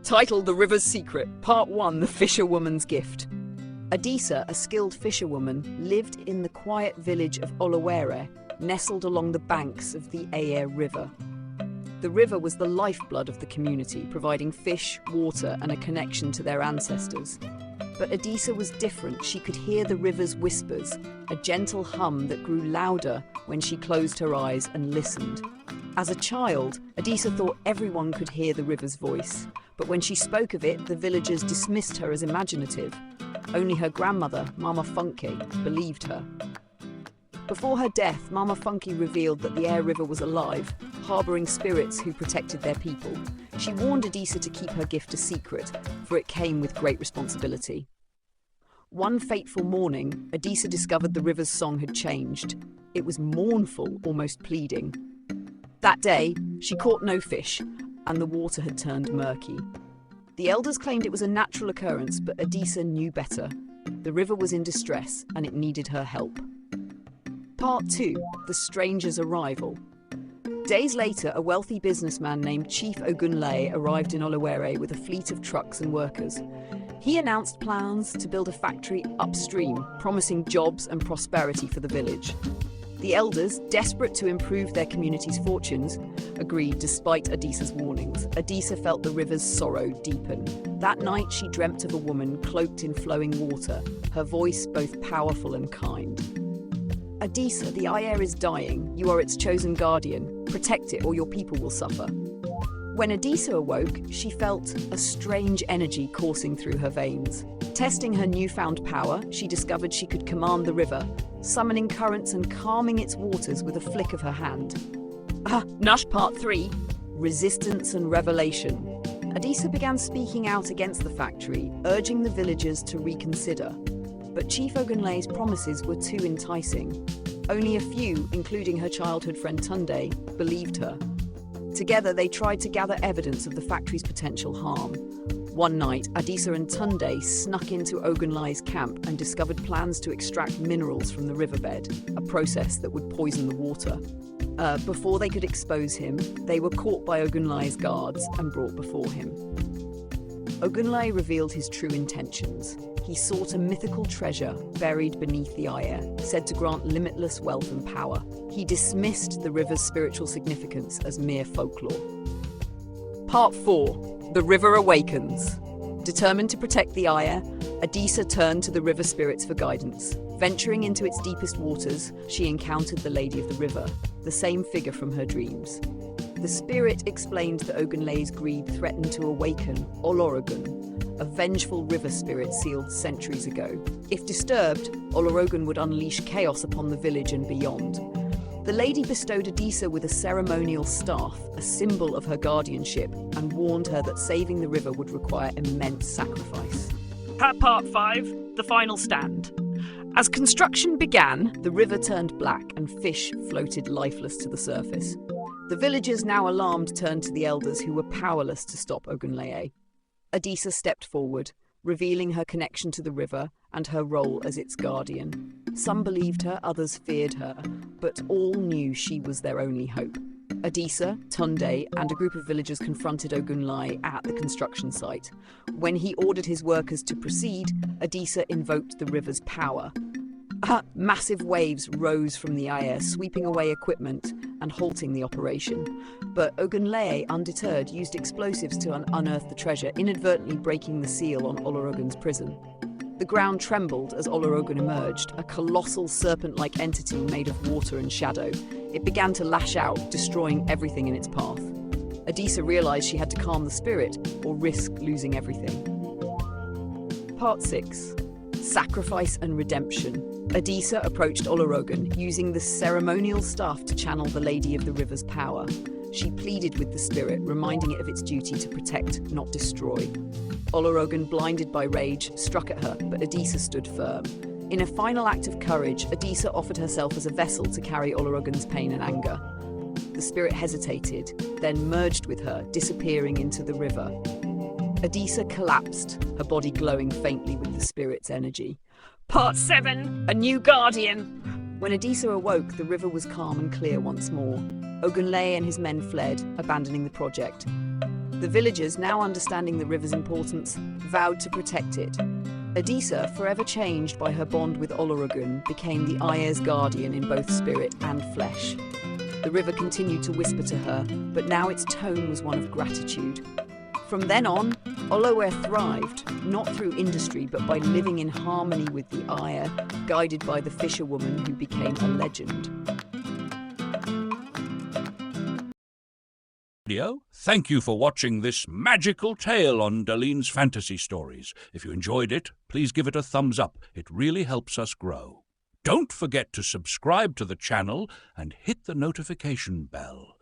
Titled The River's Secret, Part 1, The Fisherwoman's Gift. Adisa, a skilled fisherwoman, lived in the quiet village of Ayere, nestled along the banks of the Ayere River. The river was the lifeblood of the community, providing fish, water, and a connection to their ancestors. But Adisa was different. She could hear the river's whispers, a gentle hum that grew louder when she closed her eyes and listened. As a child, Adisa thought everyone could hear the river's voice, but when she spoke of it, the villagers dismissed her as imaginative. Only her grandmother, Mama Funky, believed her. Before her death, Mama Funky revealed that the Ayere River was alive, harbouring spirits who protected their people. She warned Adisa to keep her gift a secret, for it came with great responsibility. One fateful morning, Adisa discovered the river's song had changed. It was mournful, almost pleading. That day, she caught no fish, and the water had turned murky. The elders claimed it was a natural occurrence, but Adisa knew better. The river was in distress, and it needed her help. Part 2, The Stranger's Arrival. Days later, a wealthy businessman named Chief Ogunlaye arrived in Ayere with a fleet of trucks and workers. He announced plans to build a factory upstream, promising jobs and prosperity for the village. The elders, desperate to improve their community's fortunes, agreed despite Adisa's warnings. Adisa felt the river's sorrow deepen. That night she dreamt of a woman cloaked in flowing water, her voice both powerful and kind. Adisa, the Ayere is dying. You are its chosen guardian. Protect it or your people will suffer. When Adisa awoke, she felt a strange energy coursing through her veins. Testing her newfound power, she discovered she could command the river, summoning currents and calming its waters with a flick of her hand. Nash Part 3, Resistance and Revelation. Adisa began speaking out against the factory, urging the villagers to reconsider. But Chief Ogunlaye's promises were too enticing. Only a few, including her childhood friend Tunde, believed her. Together, they tried to gather evidence of the factory's potential harm. One night, Adisa and Tunde snuck into Ogunlaye's camp and discovered plans to extract minerals from the riverbed, a process that would poison the water. Before they could expose him, they were caught by Ogunlaye's guards and brought before him. Ogunlaye revealed his true intentions. He sought a mythical treasure buried beneath the Ayere, said to grant limitless wealth and power. He dismissed the river's spiritual significance as mere folklore. Part 4, The River Awakens. Determined to protect the Ayere, Adisa turned to the river spirits for guidance. Venturing into its deepest waters, she encountered the Lady of the River, the same figure from her dreams. The spirit explained that Ogunlaye's greed threatened to awaken Olorogun, a vengeful river spirit sealed centuries ago. If disturbed, Olorogun would unleash chaos upon the village and beyond. The lady bestowed Adisa with a ceremonial staff, a symbol of her guardianship, and warned her that saving the river would require immense sacrifice. Part 5, The Final Stand. As construction began, the river turned black and fish floated lifeless to the surface. The villagers, now alarmed, turned to the elders who were powerless to stop Ogunlaye. Adisa stepped forward, revealing her connection to the river and her role as its guardian. Some believed her, others feared her, but all knew she was their only hope. Adisa, Tunde, and a group of villagers confronted Ogunlaye at the construction site. When he ordered his workers to proceed, Adisa invoked the river's power. Massive waves rose from the Ayere, sweeping away equipment and halting the operation. But Ogunlaye, undeterred, used explosives to unearth the treasure, inadvertently breaking the seal on Olorogun's prison. The ground trembled as Olorogun emerged, a colossal serpent-like entity made of water and shadow. It began to lash out, destroying everything in its path. Adisa realized she had to calm the spirit or risk losing everything. Part 6. Sacrifice and Redemption. Adisa approached Olorogun, using the ceremonial staff to channel the Lady of the River's power. She pleaded with the spirit, reminding it of its duty to protect, not destroy. Olorogun, blinded by rage, struck at her, but Adisa stood firm. In a final act of courage, Adisa offered herself as a vessel to carry Olorogun's pain and anger. The spirit hesitated, then merged with her, disappearing into the river. Adisa collapsed, her body glowing faintly with the spirit's energy. Part 7, A New Guardian. When Adisa awoke, the river was calm and clear once more. Ogunlaye and his men fled, abandoning the project. The villagers, now understanding the river's importance, vowed to protect it. Adisa, forever changed by her bond with Olorogun, became the Ayere's guardian in both spirit and flesh. The river continued to whisper to her, but now its tone was one of gratitude. From then on, Olowere thrived, not through industry but by living in harmony with the Ayere, guided by the fisherwoman who became a legend. Thank you for watching this magical tale on Daline's Fantasy Stories. If you enjoyed it, please give it a thumbs up. It really helps us grow. Don't forget to subscribe to the channel and hit the notification bell.